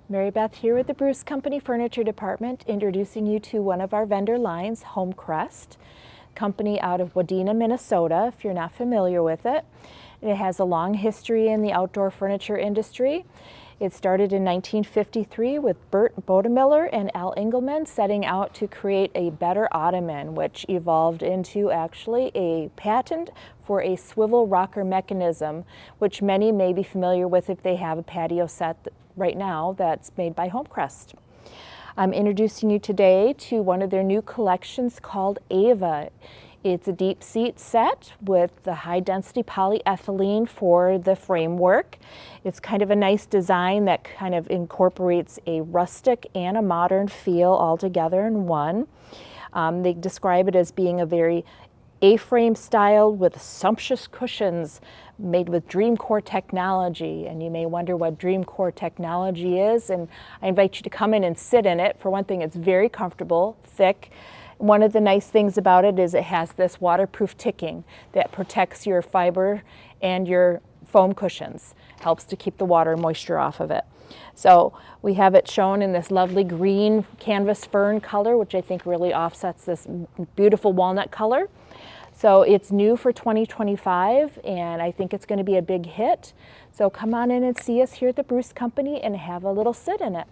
Mary Beth here with the Bruce Company Furniture Department, introducing you to one of our vendor lines, Homecrest, company out of Wadena, Minnesota, if you're not familiar with it. It has a long history in the outdoor furniture industry. It started in 1953 with Bert Bodemiller and Al Engelman setting out to create a better ottoman, which evolved into actually a patent for a swivel rocker mechanism, which many may be familiar with if they have a patio set right now that's made by Homecrest. I'm introducing you today to one of their new collections called Ava. It's a deep seat set with the high density polyethylene for the framework. It's kind of a nice design that kind of incorporates a rustic and a modern feel all together in one. They describe it as being a very A-frame style with sumptuous cushions made with dream core technology. And you may wonder what dream core technology is, and I invite you to come in and sit in it. For one thing, it's very comfortable, thick. One of the nice things about it is it has this waterproof ticking that protects your fiber and your foam cushions, helps to keep the water and moisture off of it. So we have it shown in this lovely green canvas fern color, which I think really offsets this beautiful walnut color. So it's new for 2025, and I think it's going to be a big hit. So come on in and see us here at the Bruce Company and have a little sit in it.